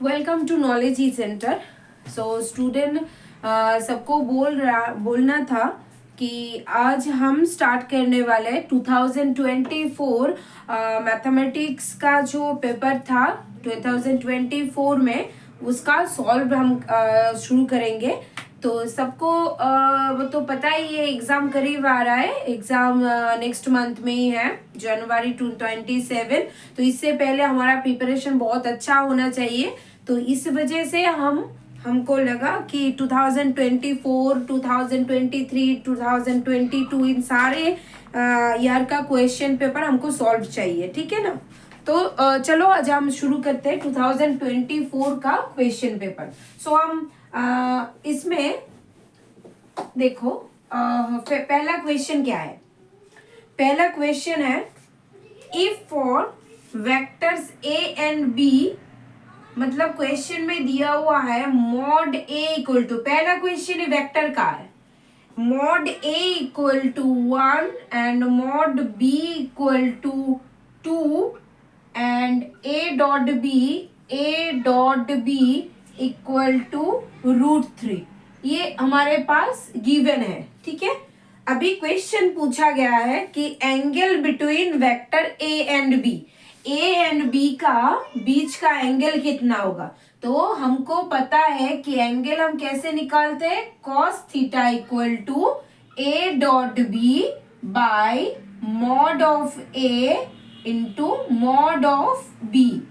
Welcome to knowledge e centre. So student, सबको बोलना था कि आज हम स्टार्ट करने वाले 2024 मैथमेटिक्स का जो पेपर था 2024 में उसका सॉल्व हम शुरू करेंगे। तो सबको वो तो पता ही है, एग्ज़ाम करीब आ रहा है। एग्ज़ाम नेक्स्ट मंथ में ही है, जनवरी 27। तो इससे पहले हमारा प्रिपरेशन बहुत अच्छा होना चाहिए। तो इस वजह से हमको लगा कि 2024, 2023, 2022 इन सारे ईयर का क्वेश्चन पेपर हमको सॉल्व चाहिए, ठीक है ना। तो चलो आज हम शुरू करते हैं 2024 का क्वेश्चन पेपर। सो हम इसमें देखो, पहला क्वेश्चन क्या है। पहला क्वेश्चन है, if for vectors a and b, मतलब क्वेश्चन में दिया हुआ है मॉड ए इक्वल टू, पहला क्वेश्चन वेक्टर का है, mod a equal to 1 and mod b equal to 2 and a dot b equal to √3। ये हमारे पास गिवन है, ठीक है। अभी क्वेश्चन पूछा गया है कि angle between vector a and b, a and b का बीच का एंगल कितना होगा। तो हमको पता है कि एंगल हम कैसे निकालते हैं, cos theta equal to a dot b by mod of a into mod of b.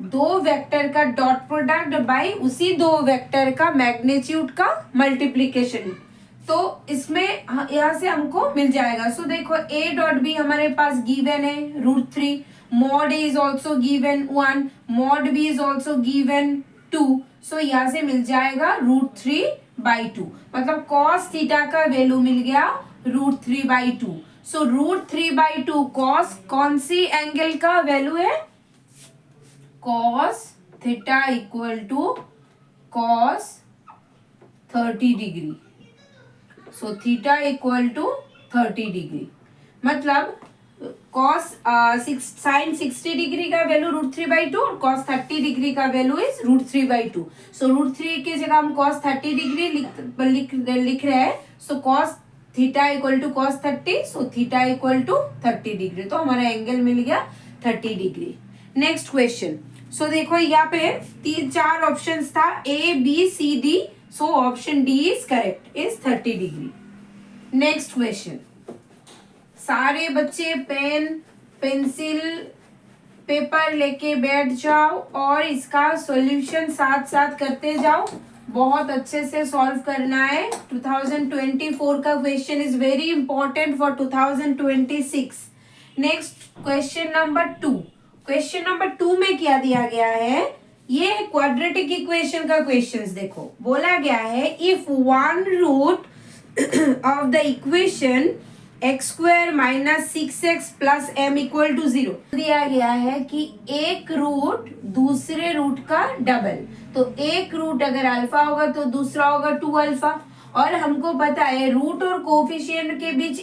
दो वेक्टर का डॉट प्रोडक्ट बाय उसी दो वेक्टर का मैग्नीट्यूड का मल्टीप्लीकेशन। तो इसमें यहाँ से हमको मिल जाएगा। सो देखो, ए डॉट बी हमारे पास गिवन है √3, mod a is also given 1, mod b is also given 2। So यहाँ से मिल जाएगा √3/2, मतलब कॉस थीटा का वैल्यू मिल गया √3/2। सो √3/2 कॉस कौन सी एंगल का वैल्यू है, cos theta equal to cos 30 degree. So theta equal to 30 degree, मतलब कॉस साइन 60 डिग्री का वैल्यू √3/2 और कॉस 30 डिग्री का वैल्यू इज √3/2। सो √3 की जगह हम कॉस 30 डिग्री लिख रहे हैं। So cos theta equal to cos 30, so theta equal to 30 degree. तो हमारा एंगल मिल गया 30 डिग्री। Next question. सो देखो यहाँ पे 3-4 ऑप्शंस था, A B C D. So option D is correct, is 30 degree. Next question. सारे बच्चे पेन पेंसिल पेपर लेके बैठ जाओ और इसका सॉल्यूशन साथ साथ करते जाओ। बहुत अच्छे से सॉल्व करना है। 2024 का question is very important for 2026। Next question number 2। Question number 2 में क्या दिया गया है, ये क्वाड्रेटिक इक्वेशन का क्वेश्चन। देखो बोला गया है, if one root of the equation x² - 6x + m = 0 दिया गया है कि एक रूट दूसरे रूट का डबल। तो एक रूट अगर अल्फा होगा तो दूसरा होगा 2 अल्फा। और हमको पता है रूट और कोफिशिएंट के बीच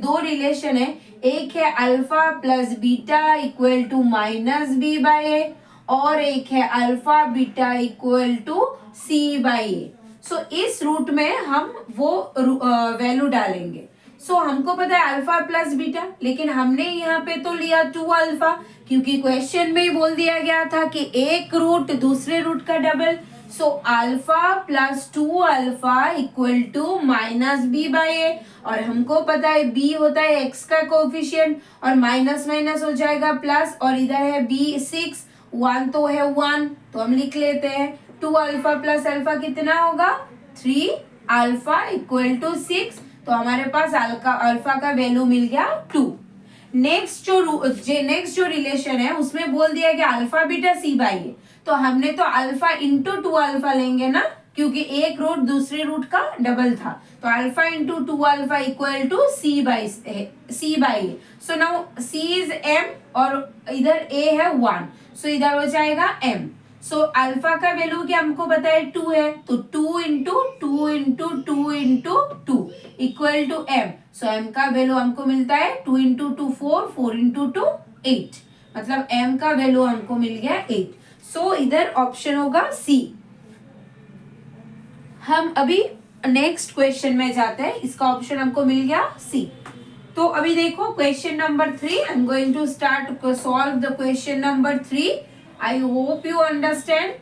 दो रिलेशन है। एक है alpha plus beta equal to -b/a और एक है alpha beta equal to c/a। So इस रूट में हम वो वैल्यू डालेंगे। सो हमको पता है अल्फा प्लस बीटा, लेकिन हमने यहाँ पे तो लिया 2 अल्फा, क्योंकि क्वेश्चन में ही बोल दिया गया था कि एक रूट दूसरे रूट का double. So alpha plus 2 alpha equal to -b/a। और हमको पता है b होता है x का कोफिशिएंट, और माइनस माइनस हो जाएगा प्लस, और इधर है b 6, 1 तो है 1, तो हम लिख लेते हैं 2 अल्फा प्लस अल्फा कितना होगा 3 अल्फा इक्वल टू 6। तो हमारे पास अल्फा का वैल्यू मिल गया 2। नेक्स्ट जो रिलेशन है उसमें बोल दिया कि अल्फा बीटा c/a। तो हमने तो अल्फा इंटू 2 अल्फा लेंगे ना, क्योंकि एक रूट दूसरे रूट का डबल था। तो alpha into 2 alpha equal to c/a। So now c is m और इधर a है 1, सो इधर हो जाएगा m। सो अल्फा का वैल्यू क्या हमको पता है 2 है, तो 2 into 2 into 2 into 2 equal to m। So m का वैल्यू हमको मिलता है 2 इंटू 2 4, 4 इंटू 2 8, मतलब m का वैल्यू हमको मिल गया 8। सो इधर ऑप्शन होगा सी। हम अभी नेक्स्ट क्वेश्चन में जाते हैं, इसका ऑप्शन हमको मिल गया सी। तो अभी देखो question number 3, I am going to start solve the question number 3। I hope you understand.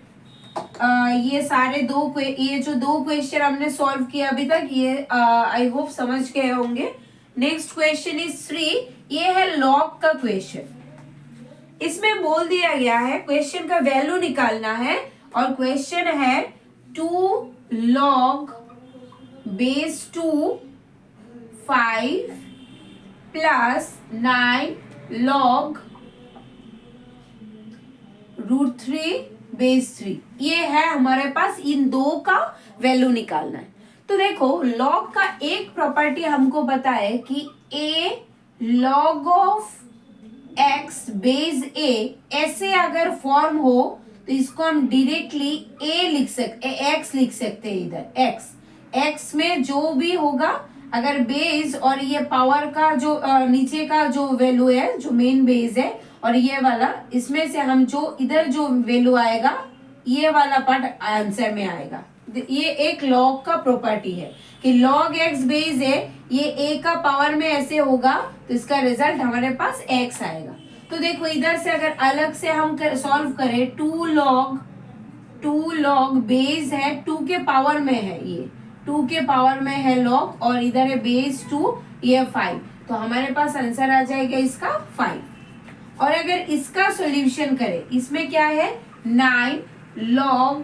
ये जो दो क्वेश्चन हमने सॉल्व किया अभी तक, ये आई होप समझ गए होंगे। नेक्स्ट क्वेश्चन इज 3, ये है लॉग का क्वेश्चन। इसमें बोल दिया गया है क्वेश्चन का वैल्यू निकालना है, और क्वेश्चन है 2 log base 2 5 plus 9 log √3 base 3। ये है हमारे पास, इन दो का वैल्यू निकालना है। तो देखो log का एक प्रॉपर्टी हमको पता है कि a log of x base a ऐसे अगर फॉर्म हो तो इसको हम डायरेक्टली a लिख सकते, x लिख सकते हैं। इधर x में जो भी होगा, अगर बेस और ये पावर का जो नीचे का जो वैल्यू है, जो मेन बेस है, और ये वाला, इसमें से हम जो इधर जो वैल्यू आएगा, ये वाला पार्ट आंसर में आएगा। ये एक लॉग का प्रॉपर्टी है कि log x बेस है, ये a का पावर में ऐसे होगा तो इसका रिजल्ट हमारे पास x आएगा। तो देखो इधर से अगर अलग से हम सॉल्व करें, 2 log बेस है 2 के पावर में है, ये 2 के पावर में है log, और इधर है बेस 2, ये 5, तो हमारे पास आंसर आ जाएगा इसका 5। और अगर इसका सॉल्यूशन करें, इसमें क्या है 9 log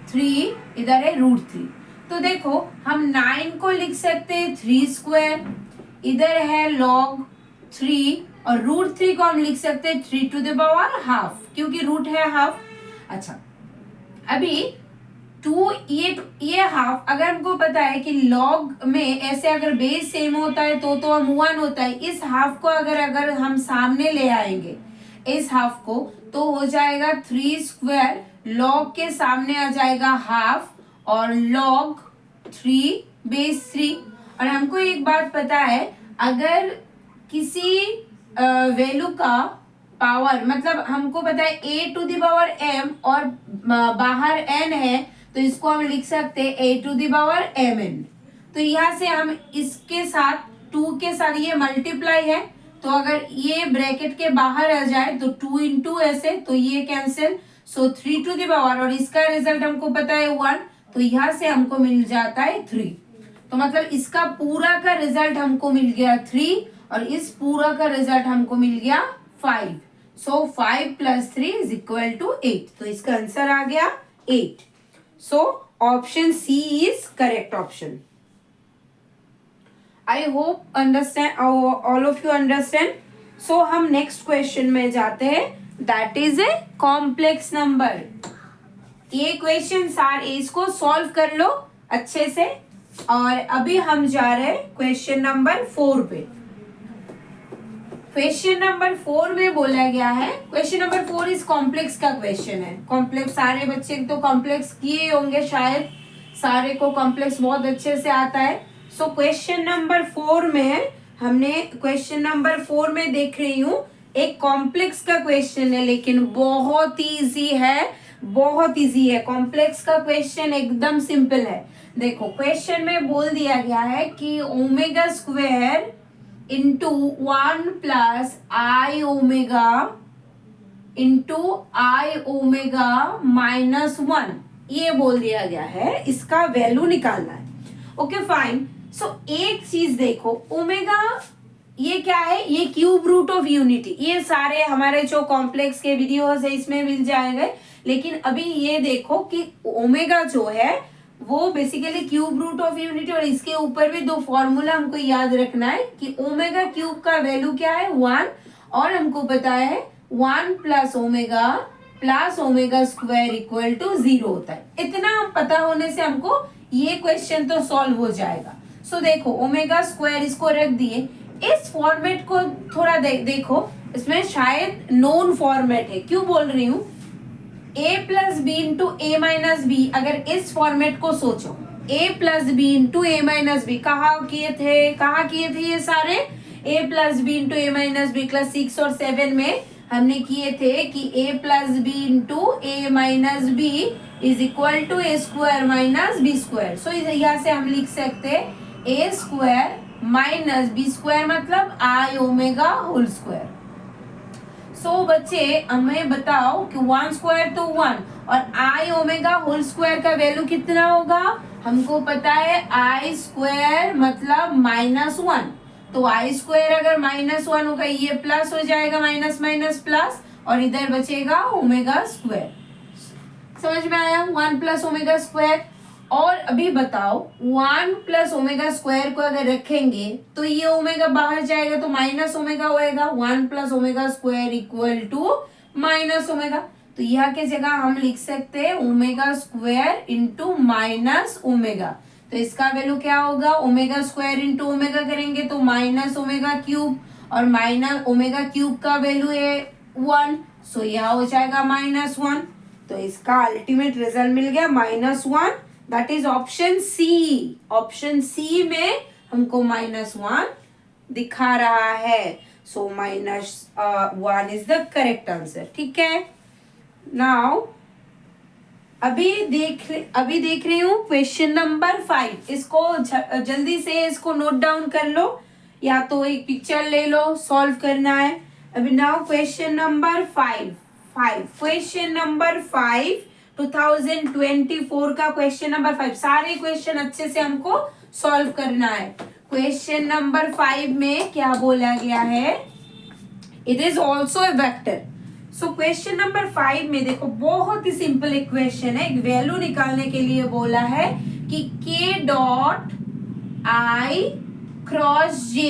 3, इधर है √3। तो देखो हम 9 को लिख सकते हैं 3 स्क्वायर, इधर है log 3, और √3 को हम लिख सकते हैं 3 टू द पावर हाफ, क्योंकि रूट है हाफ। अच्छा, अभी 2 ये हाफ, अगर हमको पता है कि log में ऐसे अगर बेस सेम होता है तो हम 1 होता है, इस हाफ को अगर हम सामने ले आएंगे इस हाफ को, तो हो जाएगा 3 स्क्वायर, log के सामने आ जाएगा हाफ, और log 3 बेस 3। और हमको एक बात पता है, अगर किसी वैल्यू का पावर, मतलब हमको पता है a to the power m और बाहर n है, तो इसको हम लिख सकते हैं a to the power mn। तो यहाँ से हम इसके साथ 2 के साथ ये मल्टीप्लाई है, तो अगर ये ब्रैकेट के बाहर आ जाए तो 2 इंटू ऐसे, तो ये cancel, so 3 to the power, और इसका रिजल्ट हमको पता है 1, तो यहाँ से हमको मिल जाता है 3। तो मतलब इसका पूरा का रिजल्ट हमको मिल गया 3, और इस पूरा का रिजल्ट हमको मिल गया 5। सो 5 + 3 = 8, तो इसका आंसर आ गया 8। So option C is correct option. I hope understand, all of you understand. So हम नेक्स्ट क्वेश्चन में जाते हैं, that is a complex number. ये क्वेश्चन सारे इसको सॉल्व कर लो अच्छे से। और अभी हम जा रहे हैं क्वेश्चन नंबर 4 पे। क्वेश्चन नंबर 4 में बोला गया है, क्वेश्चन नंबर 4 इस कॉम्प्लेक्स का क्वेश्चन है। कॉम्प्लेक्स सारे बच्चे तो कॉम्प्लेक्स किए होंगे, शायद सारे को कॉम्प्लेक्स बहुत अच्छे से आता है। सो क्वेश्चन नंबर 4 में हमने, क्वेश्चन नंबर 4 में देख रही हूँ एक कॉम्प्लेक्स का क्वेश्चन है, लेकिन बहुत इजी है, बहुत इजी है। कॉम्प्लेक्स का क्वेश्चन एकदम सिंपल है। देखो क्वेश्चन में बोल दिया गया है कि omega square into 1 + i omega into I omega -1, ये बोल दिया गया है, इसका वैल्यू निकालना है। Okay fine. सो एक चीज देखो, ओमेगा ये क्या है, ये क्यूब रूट ऑफ यूनिटी, ये सारे हमारे जो कॉम्प्लेक्स के वीडियोस है इसमें मिल जाएंगे। लेकिन अभी ये देखो कि ओमेगा जो है वो basically cube root of unity, और इसके ऊपर भी 2 फॉर्मूला हमको याद रखना है कि ओमेगा क्यूब का वैल्यू क्या है 1, और हमको पता है 1 + ओमेगा + ओमेगा स्क्वायर = 0 होता है। इतना पता होने से हमको ये क्वेश्चन तो सॉल्व हो जाएगा। सो देखो ओमेगा स्क्वायर इसको रख दिए, इस फॉर्मेट को थोड़ा देखो, इसमें शायद नोन फॉर्मेट है। क्यों बोल रही हूँ, a + b × a - b, अगर इस फॉर्मेट को सोचो, a + b × a - b कहाँ किए थे ये सारे, a + b × a - b class 6 और 7 में हमने किए थे कि a plus b into a minus b is equal to a square minus b square. So यहाँ से हम लिख सकते a square minus b square मतलब i omega whole square. So बच्चे हमें बताओ कि 1 स्क्वायर तो 1 और आई ओमेगा होल स्क्वायर का वैल्यू कितना होगा। हमको पता है आई स्क्वायर मतलब -1, तो आई स्क्वायर अगर -1 होगा ये प्लस हो जाएगा, माइनस माइनस प्लस, और इधर बचेगा ओमेगा स्क्वायर। समझ में आया, 1 प्लस ओमेगा स्क्वायर। और अभी बताओ 1 प्लस ओमेगा स्क्वायर को अगर रखेंगे तो ये ओमेगा बाहर जाएगा तो माइनस ओमेगा होएगा। 1 plus omega square equal to minus omega, तो यहाँ के जगह हम लिख सकते हैं omega square into minus omega. तो इसका वैल्यू क्या होगा, ओमेगा स्क्वायर इंटू ओमेगा करेंगे तो माइनस ओमेगा क्यूब, और माइनस ओमेगा क्यूब का वैल्यू है 1, सो यहाँ हो जाएगा -1। तो इसका अल्टीमेट रिजल्ट मिल गया -1, that is option C. Option C में हमको -1 दिखा रहा है, so -1 is the correct answer. ठीक है, नाउ अभी देख रही हूँ क्वेश्चन नंबर 5। इसको जल्दी से इसको नोट डाउन कर लो, या तो एक पिक्चर ले लो, सॉल्व करना है। अभी now question number 5 question number 5 2024 का क्वेश्चन नंबर 5। सारे क्वेश्चन अच्छे से हमको सॉल्व करना है। क्वेश्चन नंबर 5 में क्या बोला गया है, it is also a vector. So question number 5 में देखो बहुत ही सिंपल इक्वेशन है, एक वैल्यू निकालने के लिए बोला है कि k dot i cross j,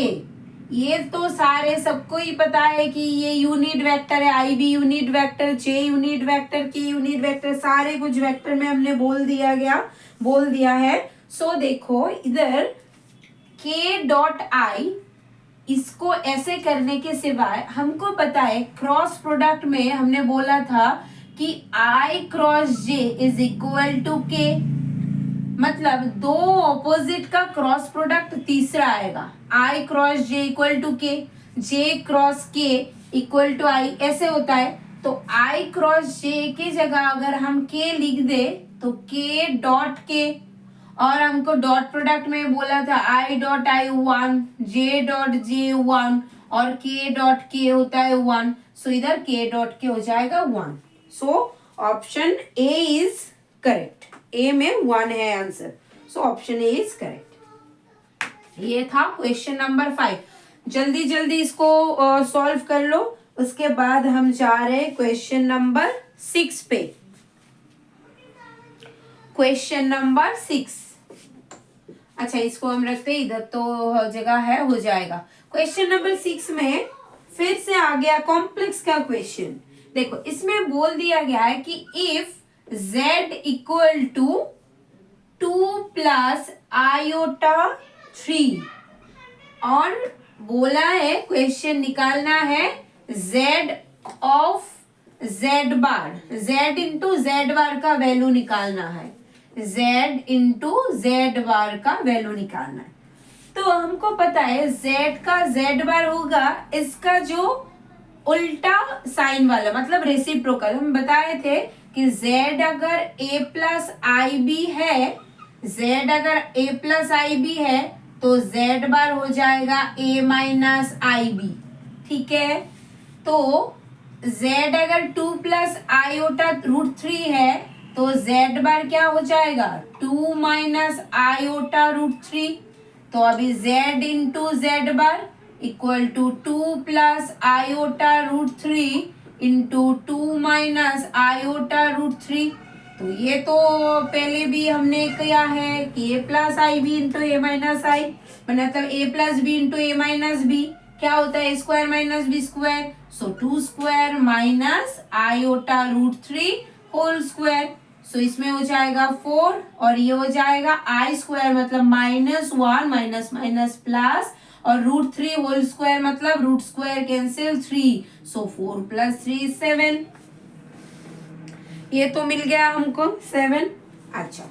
ये तो सारे सबको ही पता है कि ये यूनिट वेक्टर है, i भी unit vector, j unit vector, k unit vector, सारे कुछ वेक्टर में हमने बोल दिया है। सो देखो इधर k डॉट i, इसको ऐसे करने के सिवाय हमको पता है क्रॉस प्रोडक्ट में हमने बोला था कि i cross j is equal to k, मतलब दो ऑपोजिट का क्रॉस प्रोडक्ट तीसरा आएगा, i cross j equal to k, j cross k equal to i, ऐसे होता है। तो i क्रॉस j की जगह अगर हम k लिख दे तो k डॉट k, और हमको डॉट प्रोडक्ट में बोला था i dot i 1, j dot j 1 और k डॉट k होता है 1, सो इधर k डॉट k हो जाएगा 1। So option A is correct, A में 1 है answer, so option A is correct. ये था क्वेश्चन नंबर 5। जल्दी जल्दी इसको सॉल्व कर लो, उसके बाद हम जा रहे क्वेश्चन नंबर 6 पे। क्वेश्चन नंबर 6, अच्छा इसको हम रखते हैं इधर, तो जगह है, हो जाएगा। क्वेश्चन नंबर 6 में फिर से आ गया कॉम्प्लेक्स का क्वेश्चन। देखो इसमें बोल दिया गया है कि if z equal to 2 plus iota 3, और बोला है क्वेश्चन निकालना है z of z bar, z into z bar का वैल्यू निकालना है, z इंटू z बार का वैल्यू निकालना है। तो हमको पता है z का z बार होगा इसका जो उल्टा साइन वाला, मतलब रेसिप्रोकल। हम बताए थे कि z अगर a प्लस आई बी है, z अगर a प्लस आई बी है तो z बार हो जाएगा a माइनस आई बी। ठीक है, तो z अगर 2 प्लस आयोटा रूट 3 है तो z बार क्या हो जाएगा 2 माइनस आयोटा रूट 3। तो अभी z into z bar equal to 2 plus iota root 3 into 2 minus iota root 3। तो ये तो पहले भी हमने किया है कि a plus i b into a minus i, मतलब a plus b into a minus b क्या होता है, square minus b square, so 2 square minus iota root 3 whole square. So इसमें हो जाएगा 4 और ये हो जाएगा आई स्क्वायर, मतलब -1 माइनस माइनस प्लस, और रूट 3 होल स्क्वायर मतलब रूट स्क्वायर कैंसिल 3, सो 4 प्लस 3 7। ये तो मिल गया हमको 7। अच्छा